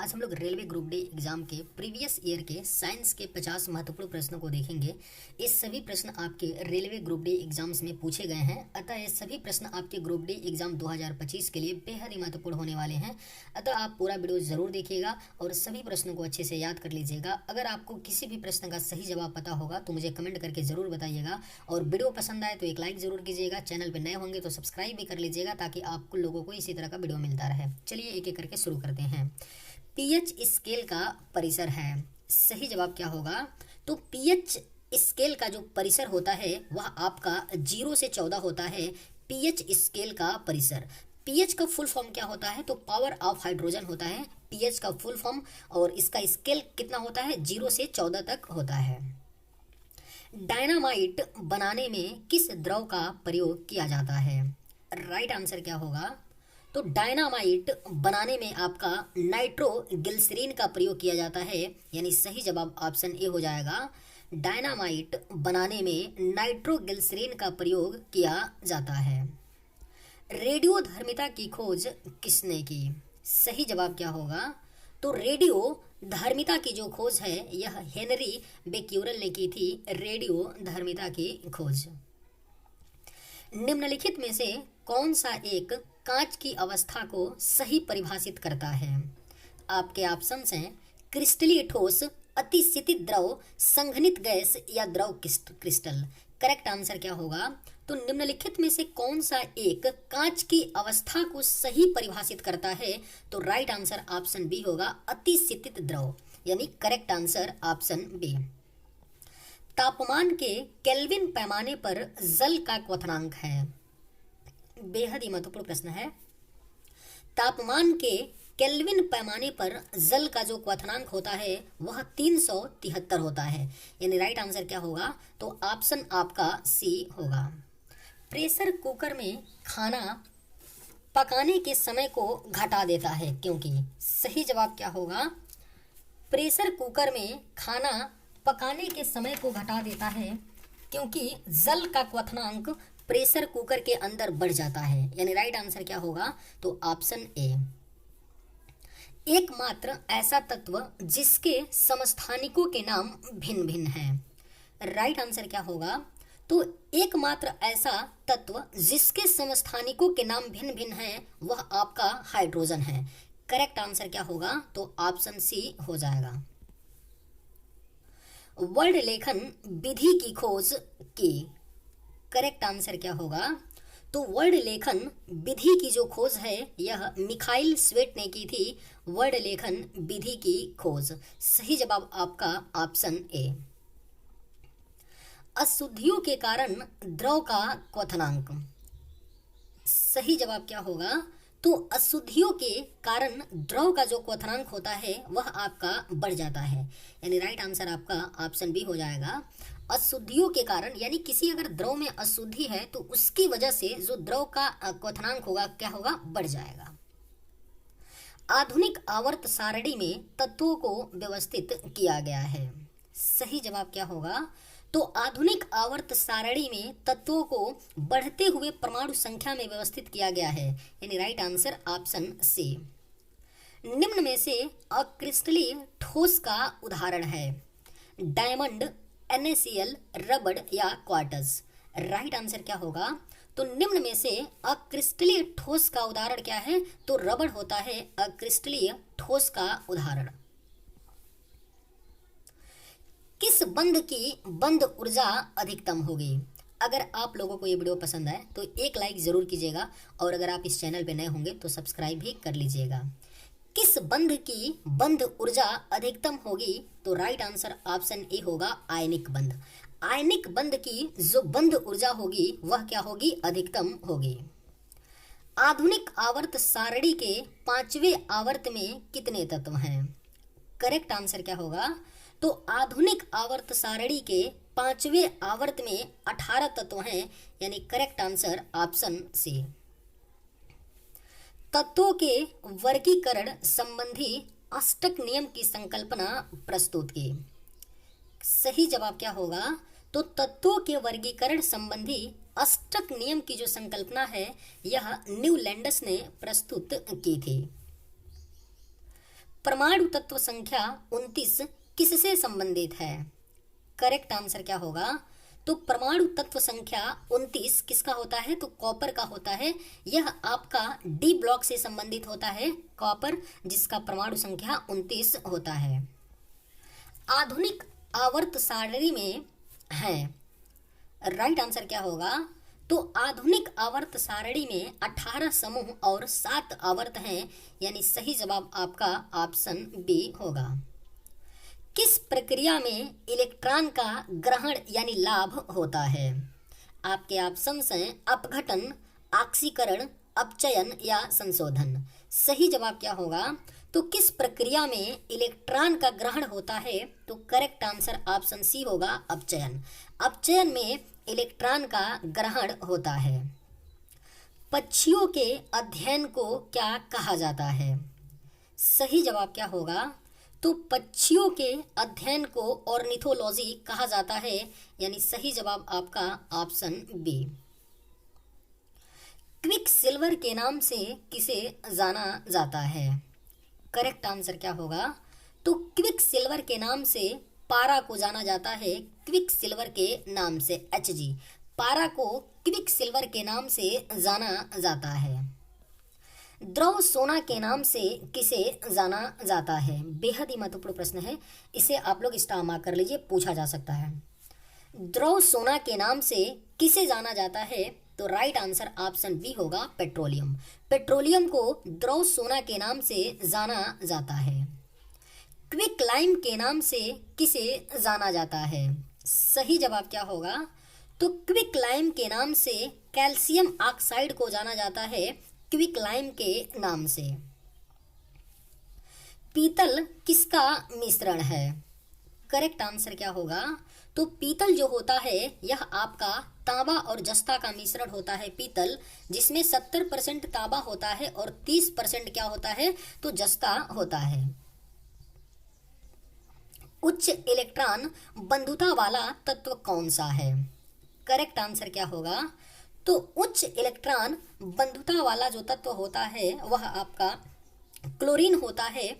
आज हम लोग रेलवे ग्रुप डी एग्जाम के प्रीवियस ईयर के साइंस के 50 महत्वपूर्ण प्रश्नों को देखेंगे। ये सभी प्रश्न आपके रेलवे ग्रुप डी एग्जाम्स में पूछे गए हैं, अतः ये सभी प्रश्न आपके ग्रुप डी एग्जाम 2025 के लिए बेहद ही महत्वपूर्ण होने वाले हैं। अतः आप पूरा वीडियो जरूर देखिएगा और सभी प्रश्नों को अच्छे से याद कर लीजिएगा। अगर आपको किसी भी प्रश्न का सही जवाब पता होगा तो मुझे कमेंट करके जरूर बताइएगा, और वीडियो पसंद आए तो एक लाइक जरूर कीजिएगा। चैनल पर नए होंगे तो सब्सक्राइब भी कर लीजिएगा ताकि आपको लोगों को इसी तरह का वीडियो मिलता रहे। चलिए एक एक करके शुरू करते हैं। पीएच स्केल का परिसर है, सही जवाब क्या होगा? तो पीएच स्केल का जो परिसर होता है वह आपका 0 से 14 होता है। पीएच स्केल का परिसर, पीएच का फुल फॉर्म क्या होता है? तो पावर ऑफ हाइड्रोजन होता है पीएच का फुल फॉर्म, और इसका स्केल कितना होता है? 0 से 14 तक होता है। डायनामाइट बनाने में किस द्रव का प्रयोग किया जाता है? राइट आंसर क्या होगा? तो डायनामाइट बनाने में आपका नाइट्रोग्लिसरीन का प्रयोग किया जाता है, यानी सही जवाब ऑप्शन ए हो जाएगा। डायनामाइट बनाने में नाइट्रोग्लिसरीन का प्रयोग किया जाता है। रेडियोधर्मिता की खोज किसने की? सही जवाब क्या होगा? तो रेडियो धर्मिता की जो खोज है यह हेनरी बेक्यूरेल ने की थी। रेडियो धर्मिता की खोज। निम्नलिखित में से कौन सा एक कांच की अवस्था को सही परिभाषित करता है? आपके ऑप्शंस हैं क्रिस्टलीय ठोस, अतिशीतित द्रव, संघनित गैस या द्रव क्रिस्टल। करेक्ट आंसर क्या होगा? तो निम्नलिखित में से कौन सा एक कांच की अवस्था को सही परिभाषित करता है? तो राइट आंसर ऑप्शन बी होगा, अतिशीतित द्रव, यानी करेक्ट आंसर ऑप्शन बी। तापमान के केल्विन पैमाने पर जल का क्वथनांक है, बेहद ही महत्वपूर्ण प्रश्न है। तापमान के केल्विन पैमाने पर जल का जो क्वथनांक होता है वह 373 होता है, यानी राइट आंसर क्या होगा? तो ऑप्शन आपका सी होगा। प्रेशर कुकर में खाना पकाने के समय को घटा देता है क्योंकि? सही जवाब क्या होगा? प्रेशर कुकर में खाना पकाने के समय को घटा देता है क्योंकि जल का क्वथनांक प्रेशर कुकर के अंदर बढ़ जाता है, यानी राइट आंसर क्या होगा? तो ऑप्शन ए। एकमात्र ऐसा तत्व जिसके समस्थानिकों के नाम भिन्न भिन्न हैं। राइट आंसर क्या होगा? तो एकमात्र ऐसा तत्व जिसके समस्थानिकों के नाम भिन्न भिन्न हैं वह आपका हाइड्रोजन है। करेक्ट आंसर क्या होगा? तो ऑप्शन सी हो जाएगा। वर्ड लेखन विधि की खोज की। करेक्ट आंसर क्या होगा? तो वर्ड लेखन विधि की जो खोज है यह मिखाइल स्वेट ने की थी। वर्ड लेखन विधि की खोज, सही जवाब आपका ऑप्शन ए। अशुद्धियों के कारण द्रव का क्वथनांक, सही जवाब क्या होगा? तो अशुद्धियों के कारण द्रव का जो क्वथनांक होता है वह आपका बढ़ जाता है, यानी राइट आंसर आपका ऑप्शन बी हो जाएगा। अशुद्धियों के कारण, यानी किसी अगर द्रव में अशुद्धि है तो उसकी वजह से जो द्रव का क्वथनांक होगा क्या होगा? बढ़ जाएगा। आधुनिक आवर्त सारणी में तत्वों को व्यवस्थित किया गया है, सही जवाब क्या होगा? तो आधुनिक आवर्त सारणी में तत्वों को बढ़ते हुए परमाणु संख्या में व्यवस्थित किया गया है, यानी राइट आंसर ऑप्शन सी। निम्न में से अक्रिस्टलीय ठोस का उदाहरण है? डायमंड, NaCl, रबड़ या क्वार्ट्ज। राइट आंसर क्या होगा? तो निम्न में से अक्रिस्टलीय ठोस का उदाहरण क्या है? तो रबड़ होता है अक्रिस्टलीय ठोस का उदाहरण। किस बंध की बंध ऊर्जा अधिकतम होगी? अगर आप लोगों को ये वीडियो पसंद आए तो एक लाइक जरूर कीजिएगा, और अगर आप इस चैनल पे नए होंगे तो सब्सक्राइब भी कर लीजिएगा। किस बंध की बंध ऊर्जा अधिकतम होगी? तो राइट आंसर ऑप्शन ए होगा, आयनिक बंध। आयनिक बंध की जो बंध ऊर्जा होगी वह क्या होगी? अधिकतम होगी। आधुनिक आवर्त सारणी के 5वें आवर्त में कितने तत्व हैं? करेक्ट आंसर क्या होगा? तो आधुनिक आवर्त सारणी के 5वें आवर्त में 18 तत्व हैं, यानी करेक्ट आंसर ऑप्शन सी। तत्वों के वर्गीकरण संबंधी अष्टक नियम की संकल्पना प्रस्तुत की। सही जवाब क्या होगा? तो तत्वों के वर्गीकरण संबंधी अष्टक नियम की जो संकल्पना है यह न्यूलैंडस ने प्रस्तुत की थी। परमाणु तत्व संख्या 29 किससे संबंधित है? करेक्ट आंसर क्या होगा? तो परमाणु तत्व संख्या 29 किसका होता है? तो कॉपर का होता है। यह आपका डी ब्लॉक से संबंधित होता है, कॉपर, जिसका परमाणु संख्या 29 होता है। आधुनिक आवर्त सारणी में है, राइट आंसर क्या होगा? तो आधुनिक आवर्त सारणी में 18 समूह और 7 आवर्त हैं, यानी सही जवाब आपका ऑप्शन बी होगा। किस प्रक्रिया में इलेक्ट्रॉन का ग्रहण यानी लाभ होता है? आपके ऑप्शंस हैं अपघटन, ऑक्सीकरण, अपचयन या संशोधन। सही जवाब क्या होगा? तो किस प्रक्रिया में इलेक्ट्रॉन का ग्रहण होता है? तो करेक्ट आंसर ऑप्शन सी होगा, अपचयन। अपचयन में इलेक्ट्रॉन का ग्रहण होता है। पक्षियों के अध्ययन को क्या कहा जाता है? सही जवाब क्या होगा? तो पक्षियों के अध्ययन को ऑर्निथोलॉजी कहा जाता है, यानी सही जवाब आपका ऑप्शन बी। क्विक सिल्वर के नाम से किसे जाना जाता है? करेक्ट आंसर क्या होगा? तो क्विक सिल्वर के नाम से पारा को जाना जाता है, क्विक सिल्वर के नाम से, Hg। पारा को क्विक सिल्वर के नाम से जाना जाता है। द्रव सोना के नाम से किसे जाना जाता है? बेहद ही महत्वपूर्ण प्रश्न है, इसे आप लोग स्टार मार्क कर लीजिए, पूछा जा सकता है। द्रव सोना के नाम से किसे जाना जाता है? तो राइट आंसर ऑप्शन बी होगा, पेट्रोलियम। पेट्रोलियम को द्रव सोना के नाम से जाना जाता है। क्विक लाइम के नाम से किसे जाना जाता है? सही जवाब क्या होगा? तो क्विक लाइम के नाम से कैल्शियम ऑक्साइड को जाना जाता है, क्विक लाइम के नाम से। पीतल किसका मिश्रण है? करेक्ट आंसर क्या होगा? तो पीतल जो होता है यह आपका तांबा और जस्ता का मिश्रण होता है, पीतल, जिसमें 70% तांबा होता है और 30% क्या होता है? तो जस्ता होता है। उच्च इलेक्ट्रॉन बंधुता वाला तत्व कौन सा है? करेक्ट आंसर क्या होगा? तो उच्च इलेक्ट्रॉन बंधुता वाला जो तत्व होता है वह आपका क्लोरीन होता है,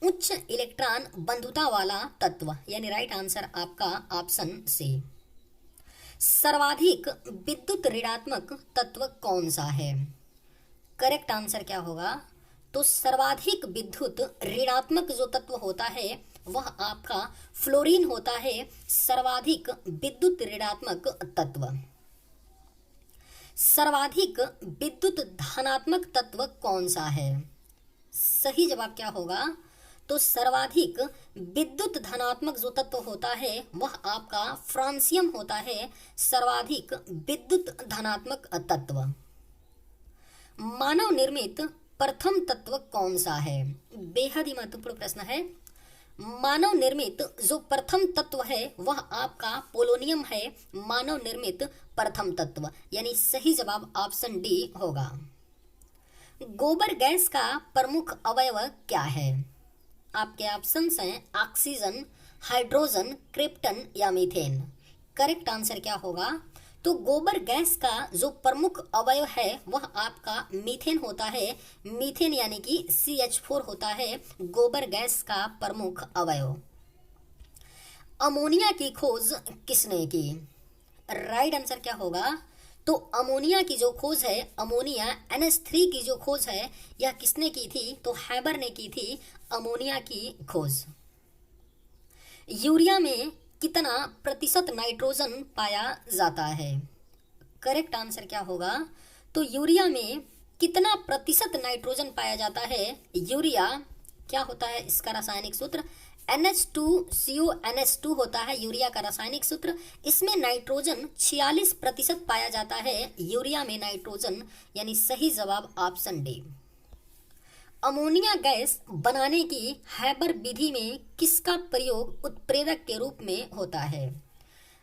उच्च इलेक्ट्रॉन बंधुता वाला तत्व, यानी राइट आंसर आपका ऑप्शन सी। सर्वाधिक विद्युत ऋणात्मक तत्व कौन सा है? करेक्ट आंसर क्या होगा? तो सर्वाधिक विद्युत ऋणात्मक जो तत्व होता है वह आपका फ्लोरीन होता है, सर्वाधिक विद्युत ऋणात्मक तत्व। सर्वाधिक विद्युत धनात्मक तत्व कौन सा है? सही जवाब क्या होगा? तो सर्वाधिक विद्युत धनात्मक जो तत्व होता है वह आपका फ्रांसियम होता है, सर्वाधिक विद्युत धनात्मक तत्व। मानव निर्मित प्रथम तत्व कौन सा है? बेहद ही महत्वपूर्ण प्रश्न है। मानव निर्मित जो प्रथम तत्व है वह आपका पोलोनियम है, मानव निर्मित प्रथम तत्व, यानी सही जवाब ऑप्शन डी होगा। गोबर गैस का प्रमुख अवयव क्या है? आपके ऑप्शंस हैं ऑक्सीजन, हाइड्रोजन, क्रिप्टन या मीथेन। करेक्ट आंसर क्या होगा? तो गोबर गैस का जो प्रमुख अवयव है वह आपका मीथेन होता है, मीथेन यानी कि CH4 होता है गोबर गैस का प्रमुख अवयव। अमोनिया की खोज किसने की? राइट आंसर क्या होगा? तो अमोनिया की जो खोज है, अमोनिया NH3 की जो खोज है, यह किसने की थी? तो हैबर ने की थी अमोनिया की खोज। यूरिया में कितना प्रतिशत नाइट्रोजन पाया जाता है? करेक्ट आंसर क्या होगा? तो यूरिया में कितना प्रतिशत नाइट्रोजन पाया जाता है? यूरिया क्या होता है इसका रासायनिक सूत्र? NH2CONH2 होता है यूरिया का रासायनिक सूत्र। इसमें नाइट्रोजन 46% पाया जाता है, यूरिया में नाइट्रोजन, यानी सही जवाब ऑप्शन डी। अमोनिया गैस बनाने की हैबर विधि में किसका प्रयोग उत्प्रेरक के रूप में होता है?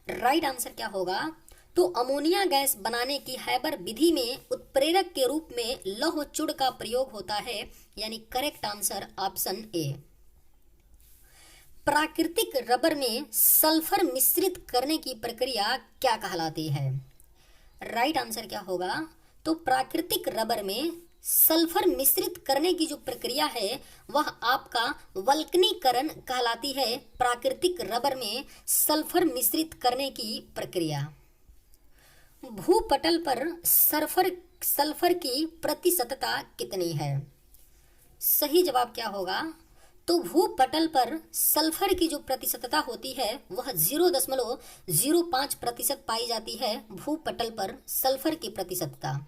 राइट आंसर क्या होगा? तो अमोनिया गैस बनाने की हैबर विधि में उत्प्रेरक के रूप में लौह चूड़ का प्रयोग होता है, यानी करेक्ट आंसर ऑप्शन ए। प्राकृतिक रबर में सल्फर मिश्रित करने की प्रक्रिया क्या कहलाती है? राइट आंसर क्या होगा? तो प्राकृतिक रबर में सल्फर मिश्रित करने की जो प्रक्रिया है वह आपका वल्कनीकरण कहलाती है। प्राकृतिक रबर में सल्फर मिश्रित करने की प्रक्रिया। भूपटल पर सल्फर की प्रतिशतता कितनी है? सही जवाब क्या होगा? तो भूपटल पर सल्फर की जो प्रतिशतता होती है वह 0.05% पाई जाती है। भूपटल पर सल्फर की प्रतिशतता।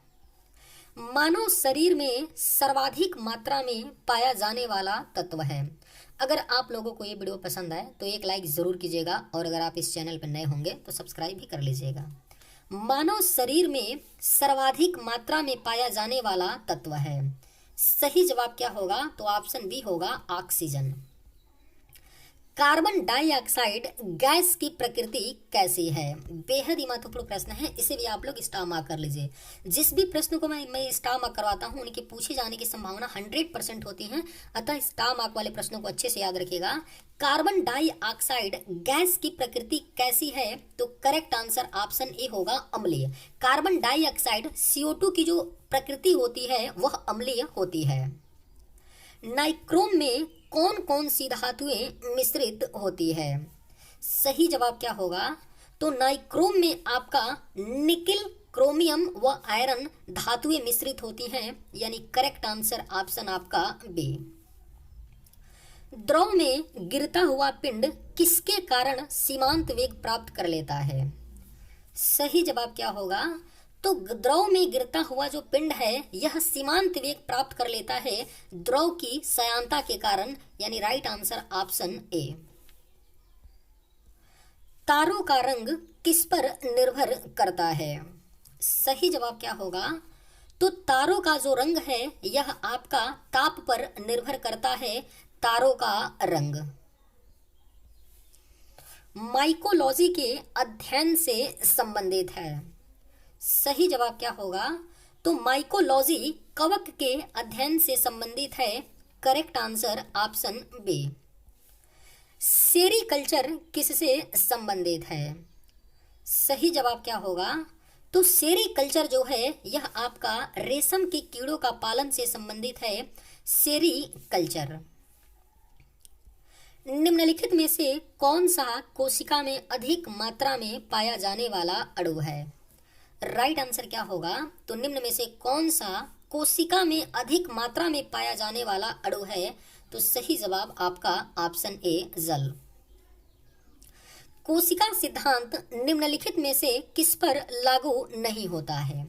मानव शरीर में सर्वाधिक मात्रा में पाया जाने वाला तत्व है। अगर आप लोगों को ये वीडियो पसंद आए तो एक लाइक ज़रूर कीजिएगा और अगर आप इस चैनल पर नए होंगे तो सब्सक्राइब भी कर लीजिएगा। मानव शरीर में सर्वाधिक मात्रा में पाया जाने वाला तत्व है। सही जवाब क्या होगा? तो ऑप्शन बी होगा ऑक्सीजन। कार्बन डाइऑक्साइड गैस की प्रकृति कैसी है? बेहद ही महत्वपूर्ण प्रश्न है, इसे भी आप लोग स्टार मार्क कर लीजिए। जिस भी प्रश्न को मैं स्टार मार्क करवाता हूं उनके पूछे जाने की संभावना 100% होती है, अतः स्टार मार्क वाले प्रश्नों को अच्छे से याद रखिएगा। कार्बन डाइऑक्साइड गैस की प्रकृति कैसी है? तो करेक्ट आंसर ऑप्शन ए होगा अम्लीय। कार्बन डाइऑक्साइड CO2 की जो प्रकृति होती है वह अम्लीय होती है। नाइक्रोम में कौन कौन सी धातुएं मिश्रित होती है? सही जवाब क्या होगा? तो नाइक्रोम में आपका निकिल, क्रोमियम व आयरन धातुएं मिश्रित होती हैं, यानी करेक्ट आंसर ऑप्शन आपका बी। द्रव में गिरता हुआ पिंड किसके कारण सीमांत वेग प्राप्त कर लेता है? सही जवाब क्या होगा? तो द्रव में गिरता हुआ जो पिंड है यह सीमांत वेग प्राप्त कर लेता है द्रव की सयांता के कारण, यानी राइट आंसर ऑप्शन ए। तारों का रंग किस पर निर्भर करता है? सही जवाब क्या होगा? तो तारों का जो रंग है यह आपका ताप पर निर्भर करता है। तारों का रंग माइकोलॉजी के अध्ययन से संबंधित है। सही जवाब क्या होगा? तो माइकोलॉजी कवक के अध्ययन से संबंधित है। Correct answer option B. Sericulture किससे संबंधित है? सही जवाब क्या होगा? तो सेरीकल्चर जो है यह आपका रेशम के कीड़ों का पालन से संबंधित है। सेरीकल्चर। निम्नलिखित में से कौन सा कोशिका में अधिक मात्रा में पाया जाने वाला अणु है? राइट आंसर क्या होगा? तो निम्न में से कौन सा कोशिका में अधिक मात्रा में पाया जाने वाला अणु है? तो सही जवाब आपका ऑप्शन ए जल। कोशिका सिद्धांत निम्नलिखित में से किस पर लागू नहीं होता है?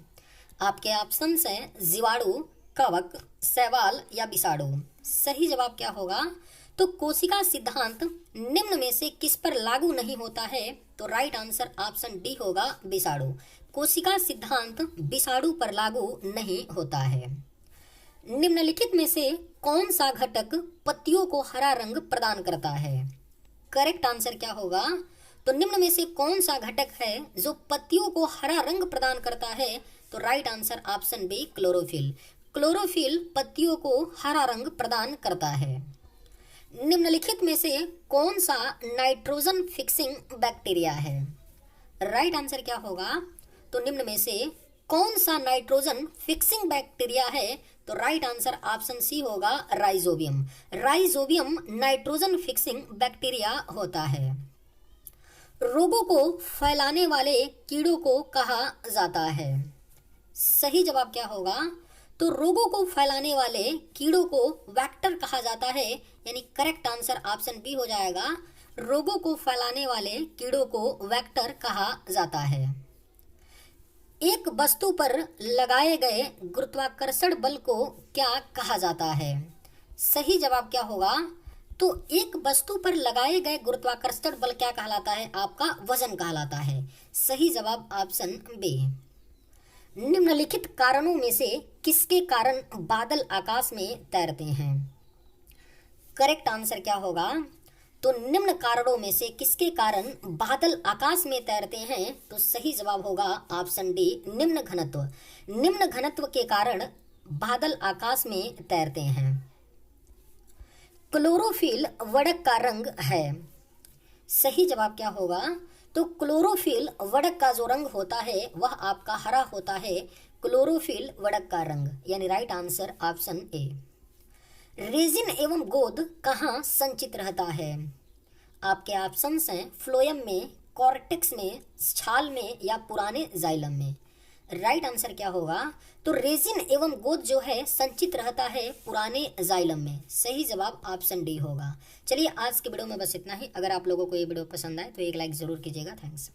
आपके ऑप्शंस हैं जीवाणु, कवक, शैवाल या विषाणु। सही जवाब क्या होगा? तो कोशिका सिद्धांत निम्न में से किस पर लागू नहीं होता है? तो राइट आंसर ऑप्शन डी होगा विषाणु। कोशिका सिद्धांत विषाणु पर लागू नहीं होता है। निम्नलिखित में से कौन सा घटक पत्तियों को हरा रंग प्रदान करता है? करेक्ट आंसर क्या होगा? तो निम्न में से कौन सा घटक है जो पत्तियों को हरा रंग प्रदान करता है? तो right answer option B chlorophyll. Chlorophyll पत्तियों को हरा रंग प्रदान करता है। निम्नलिखित में से कौन सा नाइट्रोजन फिक्सिंग बैक्टीरिया है? राइट आंसर क्या होगा? तो निम्न में से कौन सा नाइट्रोजन फिक्सिंग बैक्टीरिया है? तो राइट आंसर ऑप्शन सी होगा rhizobium. Rhizobium nitrogen fixing bacteria होता है। रोगों को फैलाने वाले कीड़ों को कहा जाता है? सही जवाब क्या होगा? तो रोगों को फैलाने वाले कीड़ों को वेक्टर कहा जाता है, यानी करेक्ट आंसर ऑप्शन बी हो जाएगा। रोगों को फैलाने वाले कीड़ों को वेक्टर कहा जाता है। एक वस्तु पर लगाए गए गुरुत्वाकर्षण बल को क्या कहा जाता है? सही जवाब क्या होगा? तो एक वस्तु पर लगाए गए गुरुत्वाकर्षण बल क्या कहलाता है? आपका वजन कहलाता है। सही जवाब ऑप्शन बी। निम्नलिखित कारणों में से किसके कारण बादल आकाश में तैरते हैं? करेक्ट आंसर क्या होगा? तो निम्न कारणों में से किसके कारण बादल आकाश में तैरते हैं? तो सही जवाब होगा ऑप्शन डी निम्न घनत्व। निम्न घनत्व के कारण बादल आकाश में तैरते हैं। क्लोरोफिल वड़क का रंग है? सही जवाब क्या होगा? तो क्लोरोफिल वड़क का जो रंग होता है वह आपका हरा होता है। क्लोरोफिल वड़क का रंग, यानी right answer option A. Resin एवं गोद कहाँ संचित रहता है? आपके ऑप्शंस हैं फ्लोएम में, कॉर्टेक्स में, छाल में या पुराने जाइलम में। राइट आंसर क्या होगा? तो रेजिन एवं गोद जो है संचित रहता है पुराने जाइलम में। सही जवाब ऑप्शन डी होगा। चलिए आज के वीडियो में बस इतना ही। अगर आप लोगों को ये वीडियो पसंद आए तो एक लाइक जरूर कीजिएगा। थैंक्स।